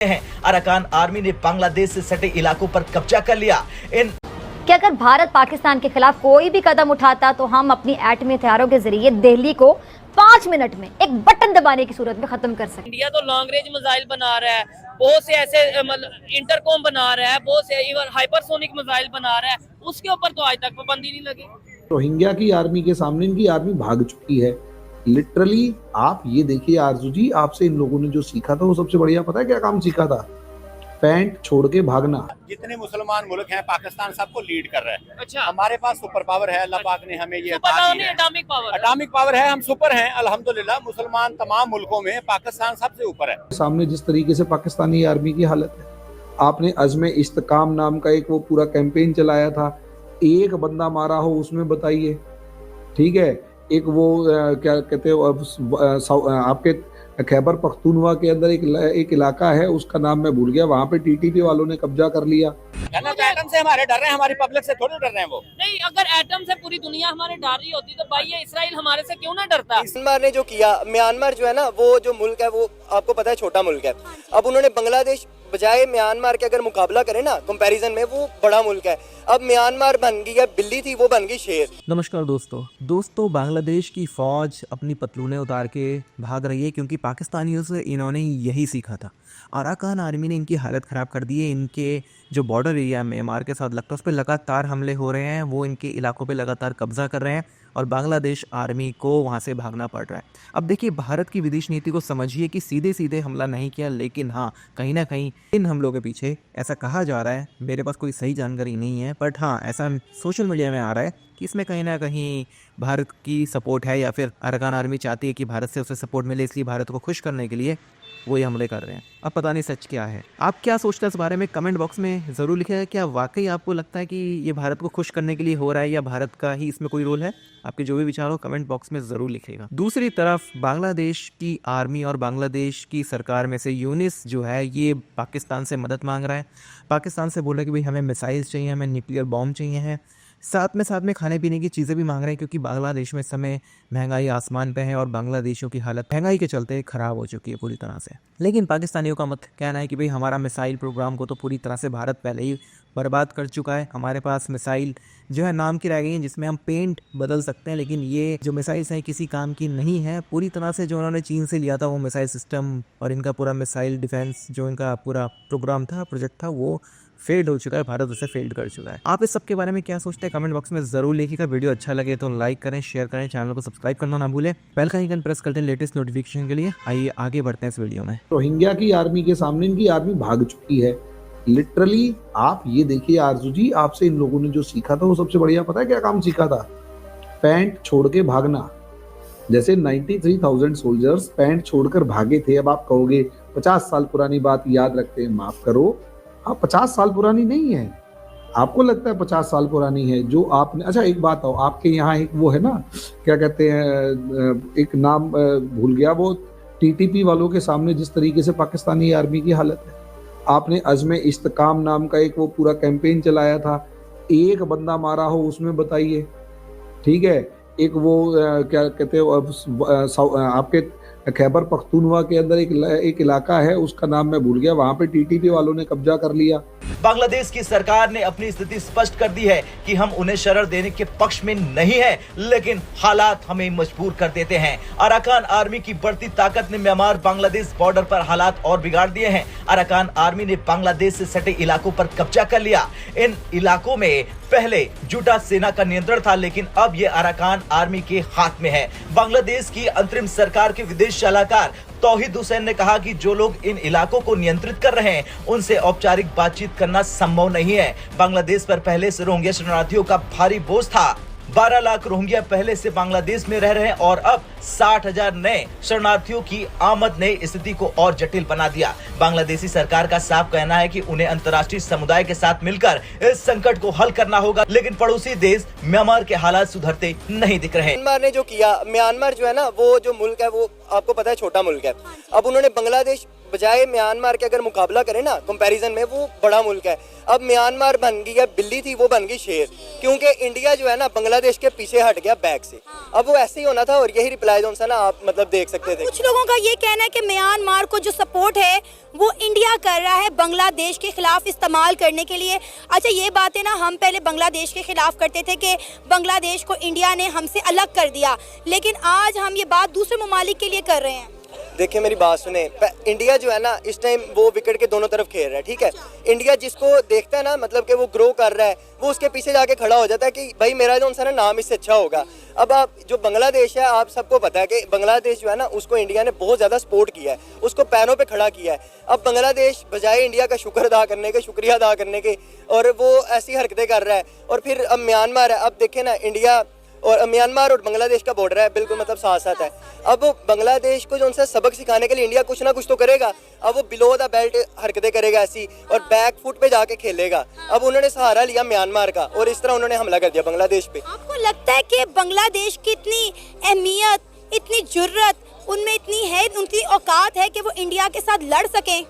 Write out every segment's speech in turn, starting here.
हैं। Arakan army ने बांग्लादेश से सटे इलाकों पर कब्जा कर लिया। कि अगर भारत पाकिस्तान के खिलाफ कोई भी कदम उठाता तो हम अपनी एटमी हथियारों के जरिए दिल्ली को 5 मिनट में एक बटन दबाने की सूरत में खत्म कर सकते। इंडिया तो लॉन्ग रेंज मिसाइल बना रहा है, बहुत से ऐसे इंटरकॉम बना रहा है, बहुत से इवन हाइपरसोनिक मिसाइल बना रहा है, उसके ऊपर तो आज तक पाबंदी नहीं लगी। रोहिंग्या की आर्मी के सामने इनकी आर्मी भाग चुकी है लिटरली। आप ये देखिए आरजू जी, आपसे इन लोगों ने जो सीखा था वो सबसे बढ़िया पता है क्या काम सीखा था? पैंट छोड़ के भागना। जितने मुसलमान मुल्क हैं पाकिस्तान सबको लीड कर रहा है। अच्छा, हमारे पास सुपर पावर है, अल्लाह पाक ने हमें ये एटॉमिक पावर है, हम सुपर हैं अल्हम्दुलिल्लाह। मुसलमान तमाम मुल्कों में पाकिस्तान सबसे ऊपर है। सामने जिस तरीके से पाकिस्तानी आर्मी की हालत है, आपने अज़्म इस्तेकाम नाम का एक वो पूरा कैंपेन चलाया था, एक बंदा मारा हो उसमें बताइए, ठीक है। एक वो क्या कहते हैं आपके खैबर पख्तूनवा के अंदर एक इलाका है, उसका नाम मैं भूल गया, वहाँ पे टीटीपी वालों ने कब्जा कर लिया। एटम से हमारे डर रहे हैं, हमारी पब्लिक से थोड़ी डर रहे हैं वो। नहीं, अगर एटम से पूरी दुनिया हमारे डर रही होती तो भाई ये इसराइल हमारे से क्यों ना डरता? म्यांमार ने जो किया, म्यांमार जो है ना, वो जो मुल्क है वो आपको पता है छोटा मुल्क है। अब उन्होंने बांग्लादेश बजाय म्यांमार के अगर मुकाबला करें ना कंपैरिजन में, वो बड़ा मुल्क है। अब म्यांमार बन गई है बिल्ली थी, वो बन गई शेर। नमस्कार दोस्तों, बांग्लादेश की फौज अपनी पतलूनें उतार के भाग रही है क्योंकि पाकिस्तानियों से इन्होंने यही सीखा था। अराकान आर्मी ने इनकी हालत ख़राब कर दी है। इनके जो बॉर्डर एरिया म्यांमार के साथ लगता है उस पर लगातार हमले हो रहे हैं, वो इनके इलाकों पे लगातार कब्जा कर रहे हैं और बांग्लादेश आर्मी को वहाँ से भागना पड़ रहा है। अब देखिए, भारत की विदेश नीति को समझिए कि सीधे सीधे हमला नहीं किया, लेकिन हाँ, कहीं ना कहीं इन हमलों के पीछे ऐसा कहा जा रहा है, मेरे पास कोई सही जानकारी नहीं है, बट हाँ, ऐसा सोशल मीडिया में आ रहा है कि इसमें कहीं ना कहीं भारत की सपोर्ट है, या फिर अराकान आर्मी चाहती है कि भारत से उसे सपोर्ट मिले, इसलिए भारत को खुश करने के लिए वो ये हमले कर रहे हैं। अब पता नहीं सच क्या है। आप क्या सोचते हैं इस बारे में? कमेंट बॉक्स में ज़रूर लिखिएगा। क्या वाकई आपको लगता है कि ये भारत को खुश करने के लिए हो रहा है, या भारत का ही इसमें कोई रोल है? आपके जो भी विचार हो कमेंट बॉक्स में ज़रूर लिखिएगा। दूसरी तरफ बांग्लादेश की आर्मी और बांग्लादेश की सरकार में से यूनिस जो है, ये पाकिस्तान से मदद मांग रहा है। पाकिस्तान से बोल रहा है कि भाई हमें मिसाइल्स चाहिए, हमें न्यूक्लियर बॉम्ब चाहिए हैं, साथ में खाने पीने की चीज़ें भी मांग रहे हैं, क्योंकि बांग्लादेश में इस समय महंगाई आसमान पे है और बांग्लादेशियों की हालत महंगाई के चलते ख़राब हो चुकी है पूरी तरह से। लेकिन पाकिस्तानियों का मत कहना है कि भाई हमारा मिसाइल प्रोग्राम को तो पूरी तरह से भारत पहले ही बर्बाद कर चुका है। हमारे पास मिसाइल जो है नाम की रह गई है, जिसमें हम पेंट बदल सकते हैं, लेकिन ये जो मिसाइल्स हैं किसी काम की नहीं है पूरी तरह से। जो उन्होंने चीन से लिया था वो मिसाइल सिस्टम और इनका पूरा मिसाइल डिफेंस जो इनका पूरा प्रोग्राम था, प्रोजेक्ट था, वो फेल्ड हो चुका है, भारत उसे फेल्ड कर चुका है। आप इस सब के बारे में क्या सोचते हैं? कमेंट बॉक्स में ज़रूर लिखिएगा। वीडियो अच्छा लगे तो लाइक करें, शेयर करें, चैनल को सब्सक्राइब करना ना भूलें, बेल का आइकन प्रेस करते हैं लेटेस्ट नोटिफिकेशन के लिए। आइए आगे बढ़ते हैं इस वीडियो में। रोहिंग्या की आर्मी के सामने इनकी आर्मी भाग चुकी है लिटरली। आप ये देखिए आरजू जी, आपसे इन लोगों ने जो सीखा था वो सबसे बढ़िया पता है क्या काम सीखा था? पैंट छोड़ के भागना। जैसे 93,000 सोल्जर्स पैंट छोड़कर भागे थे। अब आप कहोगे 50 साल पुरानी बात याद रखते हैं, माफ करो, आप 50 साल पुरानी नहीं है। आपको लगता है 50 साल पुरानी है जो आपने। अच्छा एक बात हो, आपके यहाँ एक वो है ना, क्या कहते हैं, एक नाम भूल गया, वो टीटीपी वालों के सामने जिस तरीके से पाकिस्तानी आर्मी की हालत है, आपने अज़्म इस्तेकाम नाम का एक वो पूरा कैंपेन चलाया था, एक बंदा मारा हो उसमें बताइए, ठीक है। एक वो क्या कहते हैं आपके खैबर पख्तूनवा के अंदर एक इलाका है, उसका नाम मैं भूल गया, वहाँ पे टीटीपी वालों ने कब्जा कर लिया। बांग्लादेश की सरकार ने अपनी स्थिति स्पष्ट कर दी है कि हम उन्हें शरण देने के पक्ष में नहीं है, लेकिन हालात हमें मजबूर कर देते हैं। अराकान आर्मी की बढ़ती ताकत ने म्यांमार बांग्लादेश बॉर्डर पर हालात और बिगाड़ दिए हैं। अराकान आर्मी ने बांग्लादेश से सटे इलाकों पर कब्जा कर लिया। इन इलाकों में पहले जुटा सेना का नियंत्रण था, लेकिन अब ये अराकान आर्मी के हाथ में है। बांग्लादेश की अंतरिम सरकार के विदेश सलाहकार तौहीद हुसैन ने कहा कि जो लोग इन इलाकों को नियंत्रित कर रहे हैं उनसे औपचारिक बातचीत करना संभव नहीं है। बांग्लादेश पर पहले से रोहिंग्या शरणार्थियों का भारी बोझ था। 12 लाख रोहिंग्या पहले से बांग्लादेश में रह रहे हैं और अब 60,000 नए शरणार्थियों की आमद ने स्थिति को और जटिल बना दिया। बांग्लादेशी सरकार का साफ कहना है कि उन्हें अंतर्राष्ट्रीय समुदाय के साथ मिलकर इस संकट को हल करना होगा, लेकिन पड़ोसी देश म्यांमार के हालात सुधरते नहीं दिख रहे। म्यांमार ने जो किया, म्यांमार जो है ना, वो जो मुल्क है वो आपको पता है छोटा मुल्क है। अब उन्होंने बांग्लादेश बजाय म्यांमार के अगर मुकाबला करें ना कंपैरिजन में, वो बड़ा मुल्क है। अब म्यांमार बन गई है, बिल्ली थी वो बन गई शेर, क्योंकि इंडिया जो है ना बांग्लादेश के पीछे हट गया बैक से। अब वो ऐसे ही होना था और यही रिप्लाई जो ना आप मतलब देख सकते थे। कुछ लोगों का ये कहना है कि म्यांमार को जो सपोर्ट है वो इंडिया कर रहा है बांग्लादेश के खिलाफ इस्तेमाल करने के लिए। अच्छा, ये बातें ना हम पहले बांग्लादेश के खिलाफ करते थे कि बांग्लादेश को इंडिया ने हमसे अलग कर दिया, लेकिन आज हम ये बात दूसरे ममालिक के लिए कर रहे हैं। देखिए मेरी बात सुने, इंडिया जो है ना इस टाइम वो विकेट के दोनों तरफ खेल रहा है, ठीक है। इंडिया जिसको देखता है ना मतलब कि वो ग्रो कर रहा है, वो उसके पीछे जाके खड़ा हो जाता है कि भाई मेरा जो सा ना नाम इससे अच्छा होगा। अब आप जो बांग्लादेश है, आप सबको पता है कि बांग्लादेश जो है ना उसको इंडिया ने बहुत ज़्यादा सपोर्ट किया है, उसको पैरों पे खड़ा किया है। अब बांग्लादेश बजाय इंडिया का शुक्र अदा करने के, शुक्रिया अदा करने के, और वो ऐसी हरकतें कर रहा है। और फिर अब म्यांमार है, अब देखें ना इंडिया और म्यांमार और बांग्लादेश का बॉर्डर है, बिल्कुल मतलब साथ साथ है। अब बांग्लादेश को जो उनसे सबक सिखाने के लिए इंडिया कुछ ना कुछ तो करेगा। अब वो बिलो द बेल्ट हरकतें करेगा ऐसी, और बैक फुट पे जाके खेलेगा। अब उन्होंने सहारा लिया म्यांमार का और इस तरह उन्होंने हमला कर दिया बांग्लादेश पे। आपको लगता है कि बांग्लादेश की इतनी अहमियत, इतनी जुर्रत उनमें इतनी है, उनकी औकात है कि वो इंडिया के साथ लड़ सकें?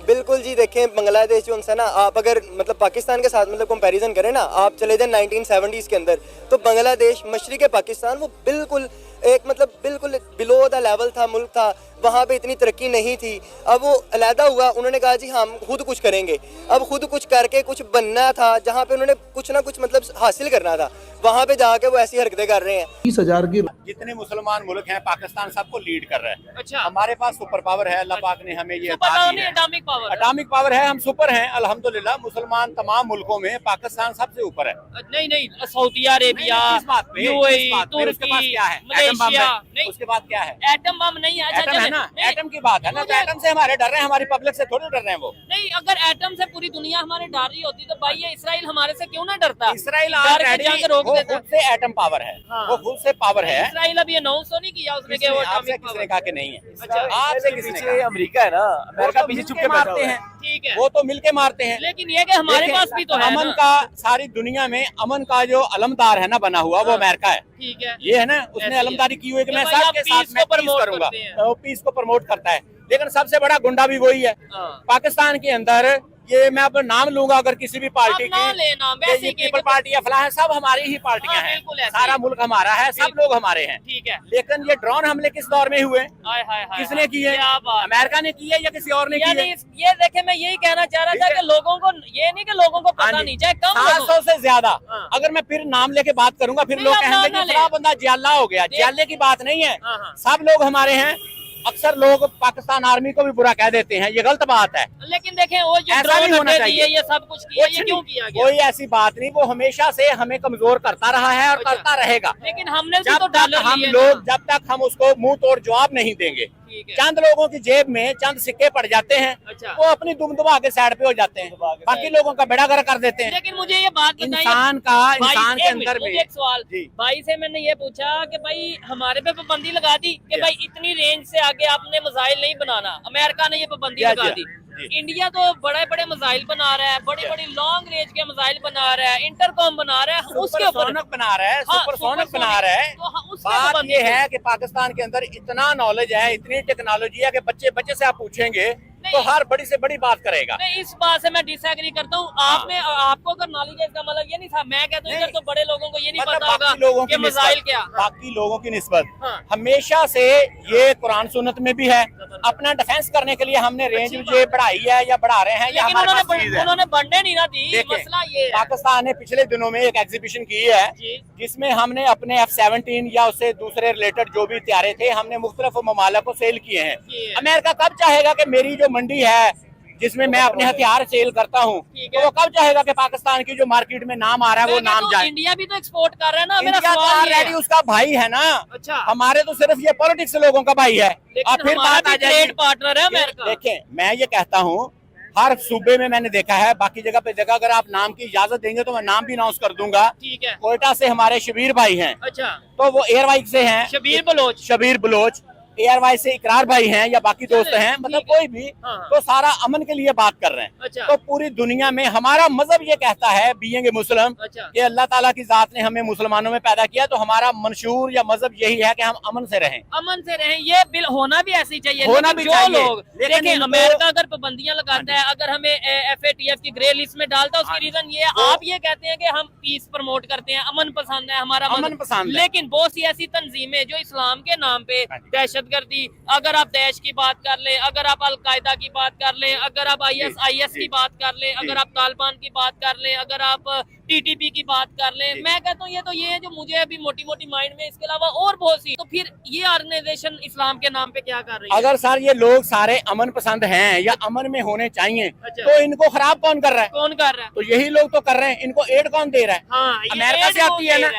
बिल्कुल जी, देखें बांग्लादेश जो उनसे ना आप अगर मतलब पाकिस्तान के साथ मतलब कंपैरिजन करें ना, आप चले जाए 1970s के अंदर, तो बांग्लादेश मशरिक़ पाकिस्तान वो बिल्कुल एक मतलब बिल्कुल बिलो द लेवल था, मुल्क था, वहाँ पे इतनी तरक्की नहीं थी। अब वो अलहदा हुआ, उन्होंने कहा जी हम खुद कुछ करेंगे। अब खुद कुछ करके कुछ बनना था, जहाँ पे उन्होंने कुछ ना कुछ मतलब हासिल करना था, वहाँ पे जाके वो ऐसी हरकतें कर रहे हैं। 30,000 की जितने मुसलमान मुल्क हैं पाकिस्तान सबको लीड कर रहा है। अच्छा। हमारे पास सुपर पावर है, अल्लाह पाक ने हमें ये सुपर पावर नहीं, एटॉमिक पावर। एटॉमिक पावर है, हम सुपर हैं अल्हम्दुलिल्लाह। मुसलमान तमाम मुल्कों में पाकिस्तान सबसे ऊपर है। नहीं नहीं, सऊदी अरेबिया, किस बात पे? यूएई, किस बात पे? उसके पास तुर्की, क्या है? Atom bomb Malaysia. है। नहीं, उसके बाद क्या है? एटम बम नहीं है। अच्छा, एटम है ना, नहीं, एटम की बात है ना, तो एटम से हमारे डर रहे हैं, हमारी पब्लिक से थोड़ी डर रहे हैं वो। नहीं, अगर एटम से पूरी दुनिया हमारे डर रही होती तो भाई ये इसराइल हमारे से क्यों ना डरता? इसराइल डर के जंग रोक वो देता। खुद से एटम पावर है, हाँ। वो खुद से पावर है। इसराइल अब ये अनाउंस तो नहीं किया उसने कि वो आपसे एटॉमिक किसने पावर। कहा कि नहीं है? अच्छा, आपसे किसने कहा? अमेरिका है ना, अमेरिका पीछे चुप के बैठा मारते हुआ है। हैं, ठीक है, वो तो मिलके मारते हैं। लेकिन ये कि हमारे देखें, पास भी तो है अमन ना। का सारी दुनिया में अमन का जो अलमदार है ना बना हुआ, वो अमेरिका है। ठीक है, ये है ना, ऐसे उसने ही अलमदारी की हुई है कि कि मैं भाई आप सबके साथ peace मैं को पीस promote करूंगा, करते हैं। वो पीस को प्रमोट करता है। लेकिन सबसे बड़ा गुंडा भी वही है हाँ। पाकिस्तान के अंदर। ये मैं अपना नाम लूंगा अगर किसी भी पार्टी आप ना लेना, की, वैसे ये कि- पीपल पार्टी या फलां है, सब हमारी ही पार्टियां हाँ, हैं। बिल्कुल ऐसे सारा ही। मुल्क हमारा है, सब लोग हमारे हैं। ठीक है। लेकिन ये ड्रोन हमले किस दौर में हुए? हाय हाय हाय, किसने किए? क्या बात। अमेरिका ने किए या किसी और ने यानी किए? ये देखे, मैं यही कहना चाह रहा था ठीक है। कि लोगों को ये नहीं कि लोगों को पता हाँ जी। नहीं, चाहे कम 700 से ज्यादा। हाँ। अगर मैं फिर नाम लेके बात करूंगा फिर नहीं, लोग आप कहेंगे नाम ना कि फला लें। बंदा जियाला हो गया। जियाले की बात नहीं है, हाँ, हाँ। सब लोग हमारे हैं। अक्सर लोग पाकिस्तान आर्मी को भी बुरा कह देते हैं, ये गलत बात है। लेकिन देखें वो ये ऐसा ड्रोन नहीं होना हटे चाहिए। दिए, ये सब कुछ किया, कुछ ये क्यों नहीं, किया गया? कोई ऐसी बात नहीं, वो हमेशा से हमें कमजोर करता रहा है और अच्छा। करता रहेगा। लेकिन हमने भी जब तो तक डॉलर हम लिए लोग, ना। जब तक हम उसको मुंह तोड़ जवाब नहीं देंगे, ठीक है। चंद लोगों की जेब में चंद सिक्के पड़ जाते हैं, अच्छा। वो अपनी दुम दबा के साइड पे हो जाते हैं, बाकी लोगों का बेड़ा गर्क कर देते हैं। लेकिन मुझे ये बात बताइए, इंसान का, भाई, इंसान के एक मिनट, अंदर मुझे भी एक सवाल, जी। भाई से मैंने ये पूछा कि भाई हमारे पे पाबंदी लगा दी कि भाई इतनी रेंज से आगे आपने मिसाइल नहीं बनाना। अमेरिका ने ये पाबंदी जी, लगा जी, दी। जी। इंडिया तो बड़े बड़े मिसाइल बना रहा है, बड़ी बड़ी लॉन्ग रेंज के मिसाइल बना रहा है, इंटरकॉम बना रहा है, उसके ऊपर सुपरसोनिक बना रहा है, हाँ, सुपरसोनिक बना रहा है। तो हाँ, उसके बात पाबंदी ये थी। है कि पाकिस्तान के अंदर इतना नॉलेज है, इतनी टेक्नोलॉजी है कि बच्चे बच्चे से आप पूछेंगे तो नहीं। हर बड़ी से बड़ी बात करेगा। नहीं, इस बात से मैं डिसएग्री करता हूँ। आप में आपको अगर नॉलेज है, इसका मतलब ये नहीं था। मैं कहता हूँ इधर नहीं। तो बड़े लोगों को ये नहीं मतलब पता होगा बाकी लोगों कि की मिसाइल निस्बत, क्या। बाकी लोगों की निस्बत हाँ। हमेशा से ये कुरान सुन्नत में भी है। अपना डिफेंस करने के लिए हमने रेंज ये बढ़ाई है या बढ़ा रहे हैं, या लेकिन हमारे पास चीज है। उन्होंने बढ़ने नहीं ना दी। देखिए, मसला ये है। पाकिस्तान ने पिछले दिनों में एक एग्जीबिशन की है जी। जिसमें हमने अपने F-17 या उससे दूसरे रिलेटेड जो भी हथियारे थे, हमने मुख्तलिफ ममालिक को सेल किए हैं। किए। अमेरिका कब चाहेगा कि मेरी जो मंडी है जिसमें मैं अपने हथियार सेल करता हूँ, ठीक है। तो वो कब चाहेगा कि पाकिस्तान की जो मार्केट में नाम आ रहा है वो मैं कहता नाम हूँ, जाए? इंडिया भी तो एक्सपोर्ट कर रहा है ना। मेरा इंडिया तो सवाल ये ऑलरेडी है। उसका भाई है ना। अच्छा। हमारे तो सिर्फ ये पॉलिटिक्स लोगों का भाई है। और लेकिन फिर हमारा बात आ भी जाएगी, ट्रेड पार्टनर है अमेरिका। देखें मैं ये कहता हूँ, हर सूबे में मैंने देखा है, बाकी जगह पे जगह अगर आप नाम की इजाजत देंगे तो मैं नाम भी अनाउंस कर दूंगा। ठीक है। कोयटा से हमारे शबीर भाई हैं, अच्छा। तो वो एयरवाइक से हैं। शबीर बलोच। शबीर बलोच ARY से इकरार भाई हैं या बाकी दोस्त हैं, मतलब कोई भी, हाँ। तो सारा अमन के लिए बात कर रहे हैं। अच्छा। तो पूरी दुनिया में हमारा मजहब ये कहता है, बीइंग ए मुस्लिम, अच्छा। कि अल्लाह ताला की जात ने हमें मुसलमानों में पैदा किया, तो हमारा मंशूर या मजहब यही है कि हम अमन से रहें। अमन से रहें, ये बिल होना भी ऐसे ही चाहिए। होना लेकिन भी जो चाहिए। लोग लेकिन देखें, इनको- अमेरिका अगर पाबंदियां लगाता है, अगर हमें FATF की ग्रे लिस्ट में डालता है, उसकी रीजन ये है, आप ये कहते हैं कि हम पीस प्रमोट करते हैं, अमन पसंद है हमारा अमन मजहब। पसंद है। लेकिन बहुत सी ऐसी तंजीमें जो इस्लाम के नाम पे हाँ जी। दहशतगर्दी, अगर आप दैश की बात कर ले, अगर आप अलकायदा की बात कर ले, अगर आप IS की बात कर ले, अगर आप तालिबान की बात कर ले, अगर आप TTP की बात कर ले, मैं कहता हूँ ये है जो मुझे अभी मोटी मोटी माइंड में, इसके अलावा और बहुत सी। तो फिर ये ऑर्गेनाइजेशन इस्लाम के नाम पे क्या कर रही है? अगर सर ये लोग सारे अमन पसंद हैं या अमन में होने चाहिए, अच्छा। तो इनको खराब कौन कर रहा है? कौन कर रहा है? तो यही लोग तो कर रहे हैं। इनको एड कौन दे रहा है? हाँ, ये अमेरिका एड से आती है कौन ना। दे रहा